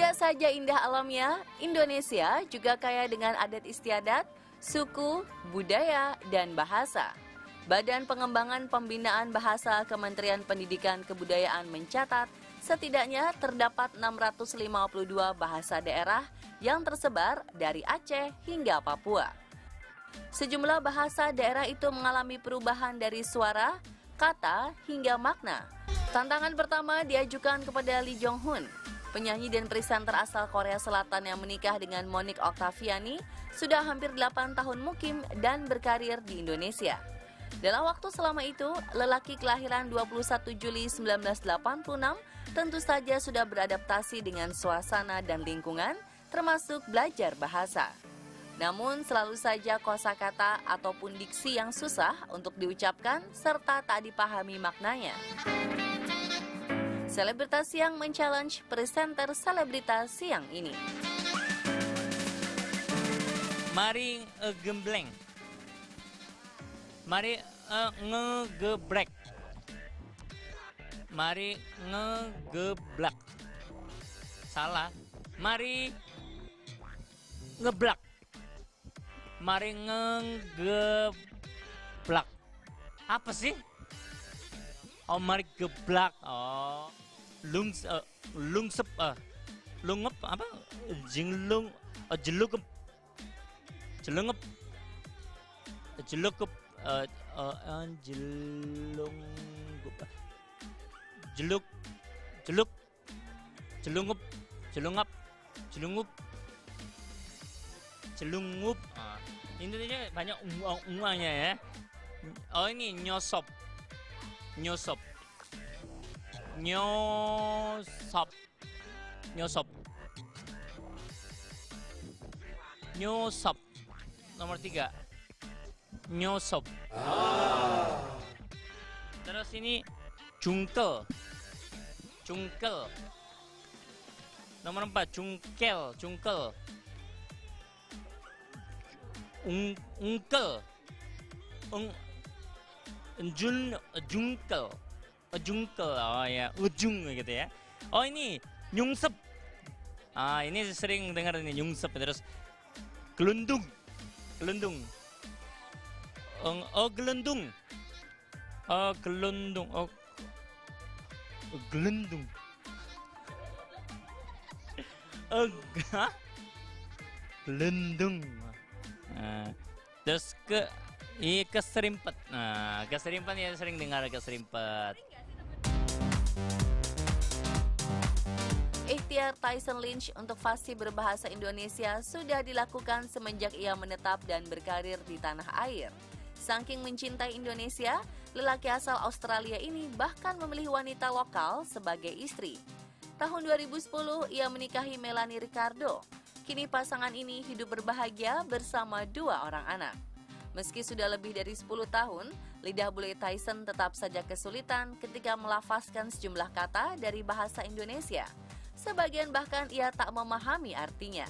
Tidak saja indah alamnya, Indonesia juga kaya dengan adat istiadat, suku, budaya, dan bahasa. Badan Pengembangan Pembinaan Bahasa Kementerian Pendidikan Kebudayaan mencatat setidaknya terdapat 652 bahasa daerah yang tersebar dari Aceh hingga Papua. Sejumlah bahasa daerah itu mengalami perubahan dari suara, kata, hingga makna. Tantangan pertama diajukan kepada Lee Jong Hun, penyanyi dan presenter asal Korea Selatan yang menikah dengan Monique Octaviani, sudah hampir 8 tahun mukim dan berkarir di Indonesia. Dalam waktu selama itu, lelaki kelahiran 21 Juli 1986 tentu saja sudah beradaptasi dengan suasana dan lingkungan, termasuk belajar bahasa. Namun selalu saja kosakata ataupun diksi yang susah untuk diucapkan serta tak dipahami maknanya. Selebritas Siang men-challenge presenter Selebritas Siang ini. Mari gembleng. Mari ngegebrek. Mari ngegeblak. Salah. Mari ngeblak. Mari ngegeblak. Apa sih? Oh, mari geblak. Oh. Lungsep lungep apa? Jinglung jelugep. Jelungep. Jelugep jelung jeluk jeluk jelungup jelungap jelungup jelungup. Intinya banyak ungangnya ya. Oh, ini nyosop nyosop nyosop nyosop nyosop. Nomor 3 nyosop. Terus ini jungkel jungkel. Nomor 4 jungkel jungkel. Ungkel jungkel jungkel. Oh ya, ujung gitu ya. Oh, ini nyungsep. Ini sering dengar ini nyungsep. Terus gelundung gelundung. Gelundung. Gelundung. Gelundung. Gelundung. Terus keserimpet. Keserimpet ya, sering dengar keserimpet. Ikhtiar Tyson Lynch untuk fasih berbahasa Indonesia sudah dilakukan semenjak ia menetap dan berkarir di tanah air. Saking mencintai Indonesia, lelaki asal Australia ini bahkan memilih wanita lokal sebagai istri. Tahun 2010, ia menikahi Melanie Ricardo. Kini pasangan ini hidup berbahagia bersama 2 orang anak. Meski sudah lebih dari 10 tahun, lidah bule Tyson tetap saja kesulitan ketika melafazkan sejumlah kata dari bahasa Indonesia. Sebagian bahkan ia tak memahami artinya.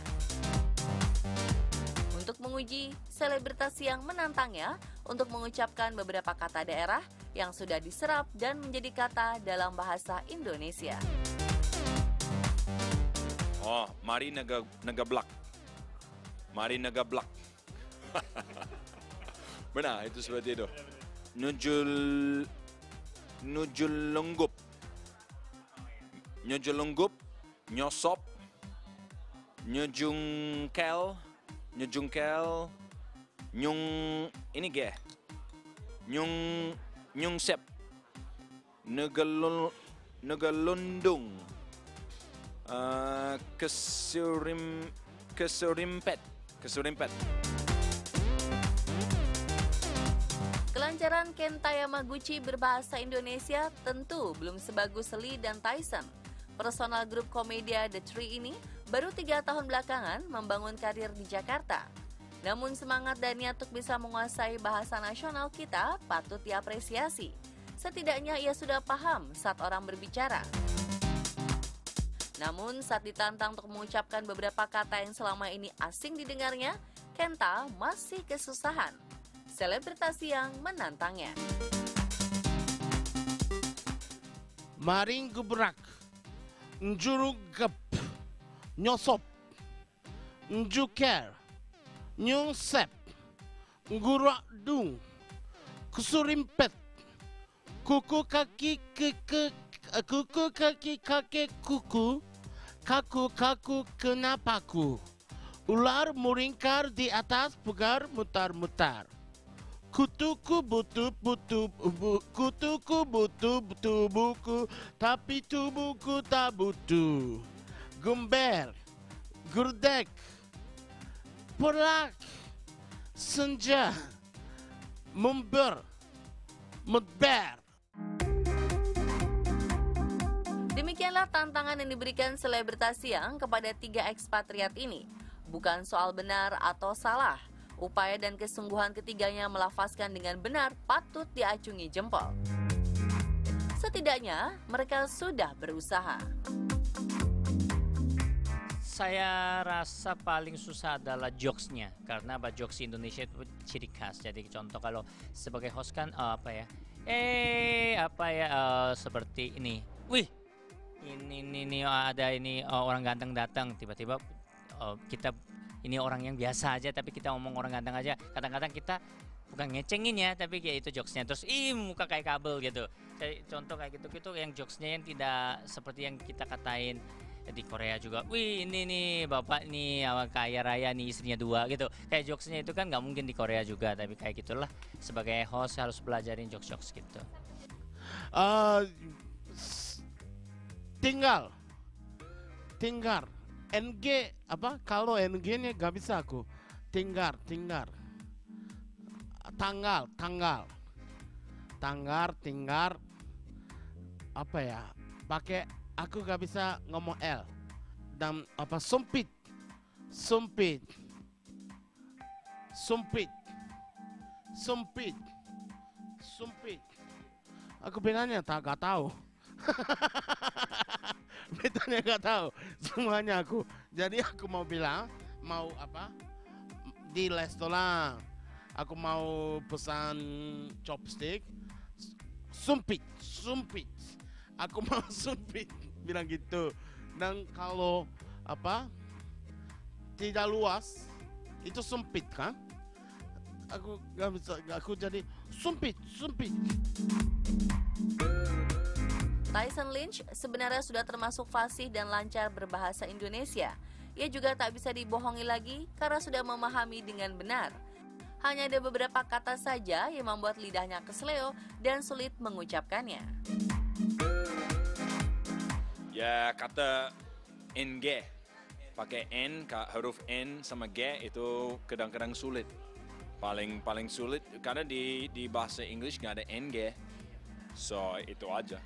Untuk menguji, Selebritas Siang menantangnya untuk mengucapkan beberapa kata daerah yang sudah diserap dan menjadi kata dalam bahasa Indonesia. Oh, mari ngegeblak. Mari ngegeblak. Benar, itu seperti itu. Nujulunggup. Nyujulunggup, nyosop, nyujungkel, nyung ini ge, nyungsep, negelundung, keserimpet. Kelancaran Kenta Yamaguchi berbahasa Indonesia tentu belum sebagus Lee dan Tyson. Personal grup komedia The Tree ini baru 3 tahun belakangan membangun karir di Jakarta. Namun semangat dan niat untuk bisa menguasai bahasa nasional kita patut diapresiasi. Setidaknya ia sudah paham saat orang berbicara. Namun saat ditantang untuk mengucapkan beberapa kata yang selama ini asing didengarnya, Kenta masih kesusahan. Selebritas Siang menantangnya. Maring gebrak, njurugep, nyosop, njuker, nyungsep, nguradung, kusurimpet, kuku kaki kakek kuku, kaku kenapaku, ular meringkar di atas pagar mutar-mutar. Kutuku butuh buku, tapi tubuhku tak butuh. Gembel, gurdek, pelak, senja, member, medber. Demikianlah tantangan yang diberikan selebritas Siang kepada 3 ekspatriat ini. Bukan soal benar atau salah. Upaya dan kesungguhan ketiganya melafazkan dengan benar patut diacungi jempol. Setidaknya mereka sudah berusaha. Saya rasa paling susah adalah jokesnya, karena jokes Indonesia itu ciri khas. Jadi contoh kalau sebagai host kan seperti ini, wih, ini ada ini orang ganteng datang, tiba-tiba kita ini orang yang biasa aja, tapi kita ngomong orang ganteng aja. Kadang-kadang kita bukan ngecengin ya, tapi kayak itu jokesnya. Terus muka kayak kabel gitu. Contoh kayak gitu yang jokesnya yang tidak seperti yang kita katain di Korea juga. Wih, ini nih bapak nih kaya raya nih, istrinya 2 gitu. Kayak jokesnya itu kan nggak mungkin di Korea juga, tapi kayak gitulah. Sebagai host harus belajarin jokes-jokes gitu. Tinggal. NG apa? Kalau NG-nya gak bisa aku. Tinggal. Tinggal. Apa ya? Pakai aku gak bisa ngomong L. Dan apa? Sempit. Aku benarnya gak tahu. Betanya gak tahu semuanya aku. Jadi aku mau bilang mau apa di restoran. Aku mau pesan chopstick. Sumpit. Aku mau sumpit bilang gitu. Dan kalau apa tidak luas itu sempit kan? Aku gak bisa. Aku jadi sumpit. Tyson Lynch sebenarnya sudah termasuk fasih dan lancar berbahasa Indonesia. Ia juga tak bisa dibohongi lagi karena sudah memahami dengan benar. Hanya ada beberapa kata saja yang membuat lidahnya kesleo dan sulit mengucapkannya. Ya, kata NG. Pakai N, huruf N sama G itu kadang-kadang sulit. Paling sulit karena di bahasa Inggris nggak ada NG. So, itu aja.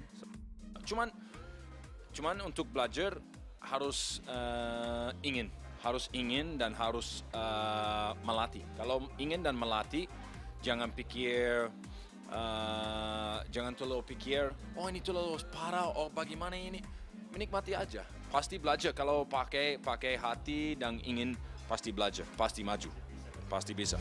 Cuman untuk belajar harus ingin dan harus melatih. Kalau ingin dan melatih, jangan terlalu pikir, oh ini terlalu parah, oh bagaimana ini. Menikmati aja. Pasti belajar kalau pakai hati dan ingin, pasti belajar, pasti maju, pasti bisa.